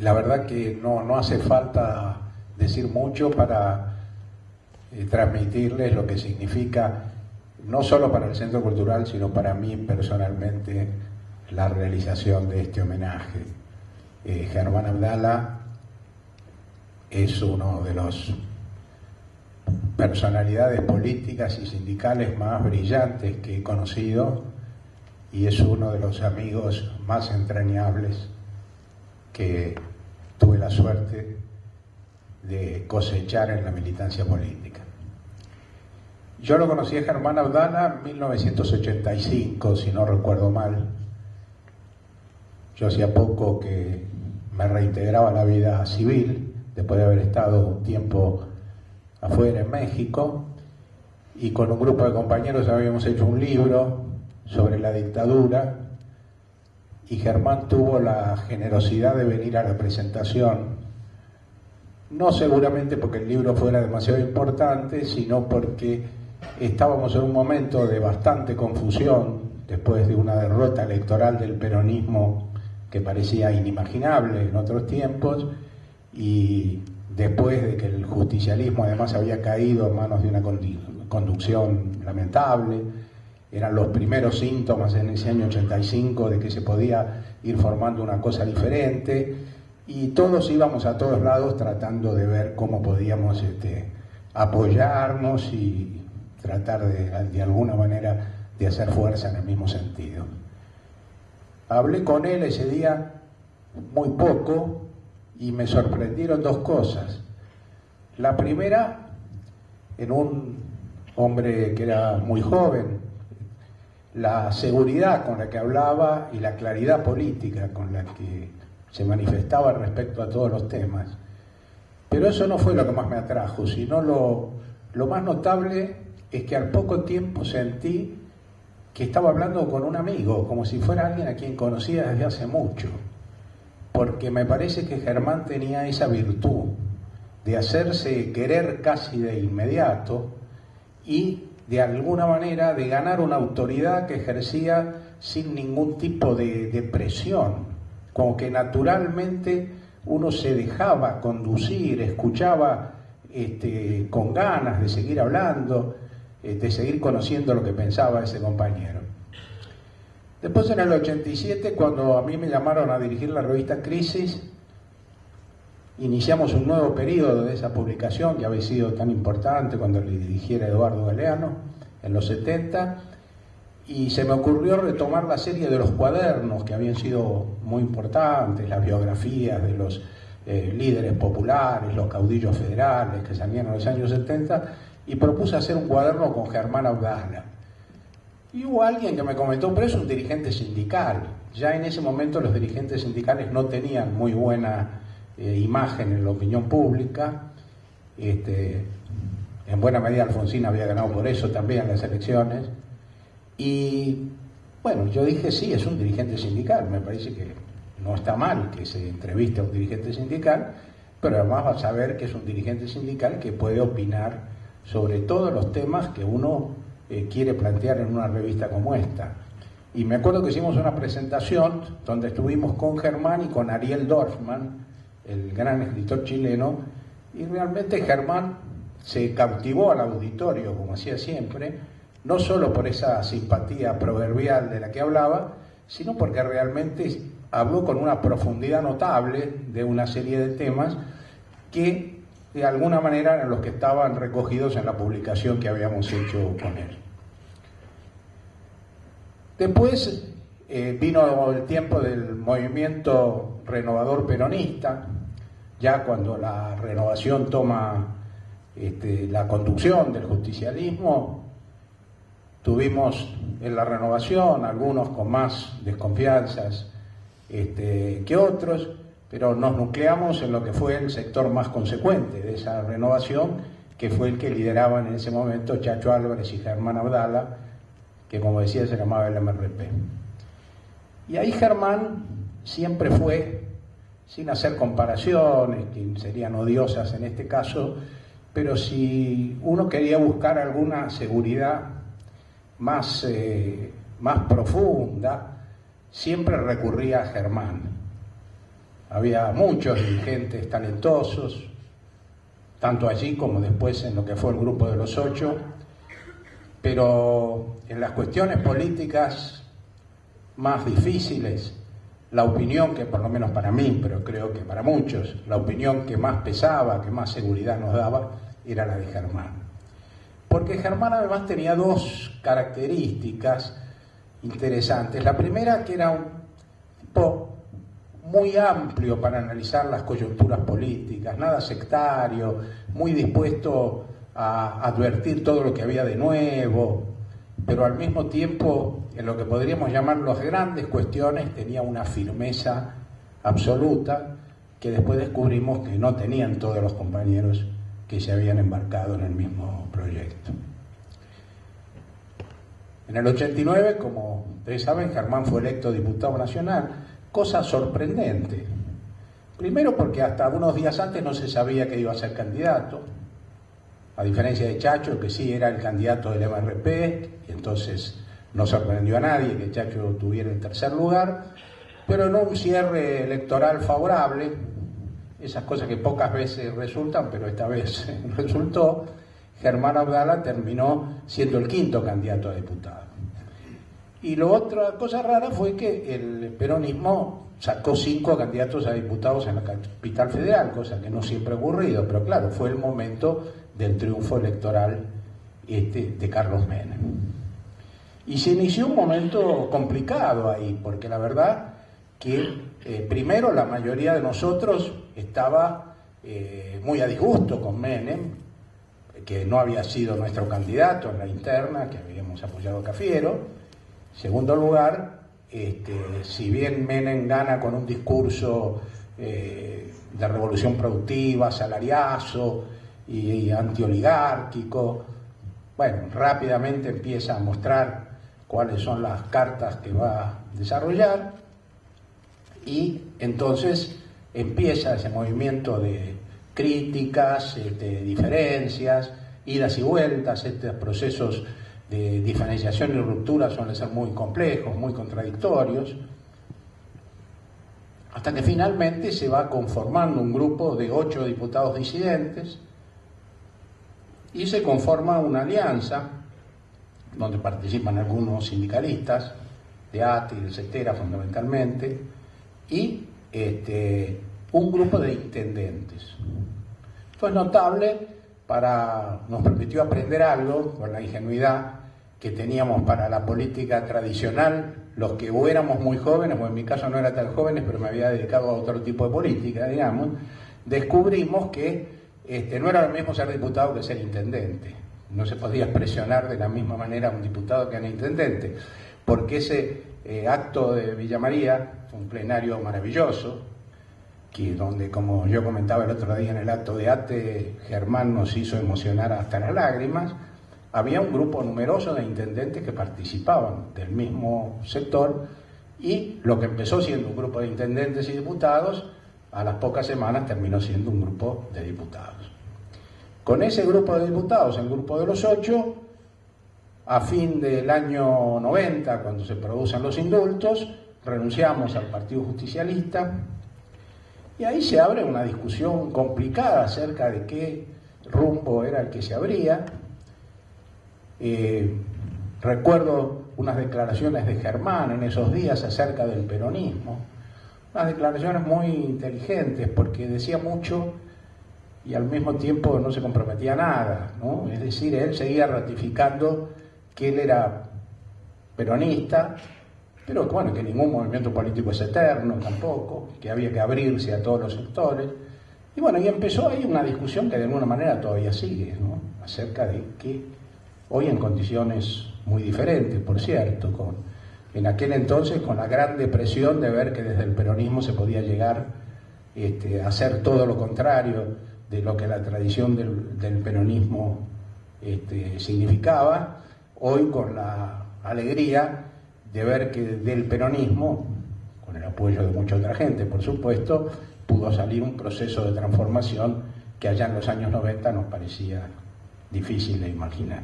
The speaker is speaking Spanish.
La verdad que no hace falta decir mucho para transmitirles lo que significa, no solo para el Centro Cultural, sino para mí personalmente, la realización de este homenaje. Germán Abdala es uno de los personalidades políticas y sindicales más brillantes que he conocido y es uno de los amigos más entrañables que tuve la suerte de cosechar en la militancia política. Yo lo conocí a Germán Abdala en 1985, si no recuerdo mal. Yo hacía poco que me reintegraba a la vida civil, después de haber estado un tiempo afuera en México, y con un grupo de compañeros habíamos hecho un libro sobre la dictadura, y Germán tuvo la generosidad de venir a la presentación, no seguramente porque el libro fuera demasiado importante, sino porque estábamos en un momento de bastante confusión, después de una derrota electoral del peronismo que parecía inimaginable en otros tiempos, y después de que el justicialismo además había caído en manos de una conducción lamentable. Eran los primeros síntomas en ese año 85 de que se podía ir formando una cosa diferente, y todos íbamos a todos lados tratando de ver cómo podíamos apoyarnos y tratar de alguna manera de hacer fuerza en el mismo sentido. Hablé con él ese día muy poco y me sorprendieron dos cosas. La primera, en un hombre que era muy joven, la seguridad con la que hablaba y la claridad política con la que se manifestaba respecto a todos los temas. Pero eso no fue lo que más me atrajo, sino lo más notable es que al poco tiempo sentí que estaba hablando con un amigo, como si fuera alguien a quien conocía desde hace mucho, porque me parece que Germán tenía esa virtud de hacerse querer casi de inmediato y de alguna manera de ganar una autoridad que ejercía sin ningún tipo de presión, como que naturalmente uno se dejaba conducir, escuchaba con ganas de seguir hablando, de seguir conociendo lo que pensaba ese compañero. Después en el 87, cuando a mí me llamaron a dirigir la revista Crisis, iniciamos un nuevo periodo de esa publicación que había sido tan importante cuando le dirigiera Eduardo Galeano en los 70, y se me ocurrió retomar la serie de los cuadernos que habían sido muy importantes, las biografías de los líderes populares, los caudillos federales que salían en los años 70, y propuse hacer un cuaderno con Germán Abdala. Y hubo alguien que me comentó, pero es un dirigente sindical. Ya en ese momento los dirigentes sindicales no tenían muy buena imagen en la opinión pública. En buena medida Alfonsín había ganado por eso también las elecciones. Y bueno, yo dije, sí, es un dirigente sindical, me parece que no está mal que se entreviste a un dirigente sindical, pero además vas a ver que es un dirigente sindical que puede opinar sobre todos los temas que uno quiere plantear en una revista como esta. Y me acuerdo que hicimos una presentación donde estuvimos con Germán y con Ariel Dorfman, el gran escritor chileno, y realmente Germán se cautivó al auditorio, como hacía siempre, no solo por esa simpatía proverbial de la que hablaba, sino porque realmente habló con una profundidad notable de una serie de temas que de alguna manera eran los que estaban recogidos en la publicación que habíamos hecho con él. Después vino el tiempo del movimiento renovador peronista, ya cuando la renovación toma la conducción del justicialismo. Tuvimos en la renovación algunos con más desconfianzas que otros, pero nos nucleamos en lo que fue el sector más consecuente de esa renovación, que fue el que lideraban en ese momento Chacho Álvarez y Germán Abdala, que como decía se llamaba el MRP. Y ahí Germán siempre fue, sin hacer comparaciones que serían odiosas en este caso, pero si uno quería buscar alguna seguridad más profunda, siempre recurría a Germán. Había muchos dirigentes talentosos, tanto allí como después en lo que fue el Grupo de los Ocho, pero en las cuestiones políticas más difíciles, la opinión que, por lo menos para mí, pero creo que para muchos, la opinión que más pesaba, que más seguridad nos daba, era la de Germán. Porque Germán además tenía dos características interesantes. La primera, que era un tipo muy amplio para analizar las coyunturas políticas, nada sectario, muy dispuesto a advertir todo lo que había de nuevo, pero al mismo tiempo, en lo que podríamos llamar las grandes cuestiones, tenía una firmeza absoluta que después descubrimos que no tenían todos los compañeros que se habían embarcado en el mismo proyecto. En el 89, como ustedes saben, Germán fue electo diputado nacional, cosa sorprendente. Primero porque hasta unos días antes no se sabía que iba a ser candidato, a diferencia de Chacho, que sí era el candidato del MRP, y entonces no sorprendió a nadie que Chacho tuviera el tercer lugar, pero en un cierre electoral favorable, esas cosas que pocas veces resultan, pero esta vez resultó, Germán Abdala terminó siendo el quinto candidato a diputado. Y la otra cosa rara fue que el peronismo sacó 5 candidatos a diputados en la capital federal, cosa que no siempre ha ocurrido, pero claro, fue el momento del triunfo electoral de Carlos Menem. Y se inició un momento complicado ahí, porque la verdad que primero la mayoría de nosotros estaba muy a disgusto con Menem, que no había sido nuestro candidato en la interna, que habíamos apoyado a Cafiero. Segundo lugar, si bien Menem gana con un discurso de revolución productiva, salariazo y antioligárquico, bueno, rápidamente empieza a mostrar cuáles son las cartas que va a desarrollar y entonces empieza ese movimiento de críticas, de diferencias, idas y vueltas, estos procesos de diferenciación y ruptura suelen ser muy complejos, muy contradictorios, hasta que finalmente se va conformando un grupo de 8 diputados disidentes y se conforma una alianza donde participan algunos sindicalistas, de ATE y de CETERA fundamentalmente, y un grupo de intendentes. Esto es notable, nos permitió aprender algo con la ingenuidad que teníamos para la política tradicional, los que o éramos muy jóvenes, o en mi caso no era tan jóvenes, pero me había dedicado a otro tipo de política, digamos, descubrimos que no era lo mismo ser diputado que ser intendente. No se podía presionar de la misma manera a un diputado que a un intendente, porque ese acto de Villa María fue un plenario maravilloso, donde, como yo comentaba el otro día en el acto de ATE, Germán nos hizo emocionar hasta las lágrimas. Había un grupo numeroso de intendentes que participaban del mismo sector y lo que empezó siendo un grupo de intendentes y diputados, a las pocas semanas terminó siendo un grupo de diputados. Con ese grupo de diputados, el grupo de los 8, a fin del año 90, cuando se producen los indultos, renunciamos al Partido Justicialista y ahí se abre una discusión complicada acerca de qué rumbo era el que se abría. Recuerdo unas declaraciones de Germán en esos días acerca del peronismo, unas declaraciones muy inteligentes porque decía mucho y al mismo tiempo no se comprometía a nada, ¿no? Es decir, él seguía ratificando que él era peronista, pero bueno, que ningún movimiento político es eterno tampoco, que había que abrirse a todos los sectores. Y bueno, y empezó ahí una discusión que de alguna manera todavía sigue, ¿no? Acerca de que hoy en condiciones muy diferentes, por cierto, en aquel entonces con la gran depresión de ver que desde el peronismo se podía llegar a hacer todo lo contrario de lo que la tradición del peronismo significaba, hoy con la alegría de ver que del peronismo, con el apoyo de mucha otra gente, por supuesto, pudo salir un proceso de transformación que allá en los años 90 nos parecía difícil de imaginar.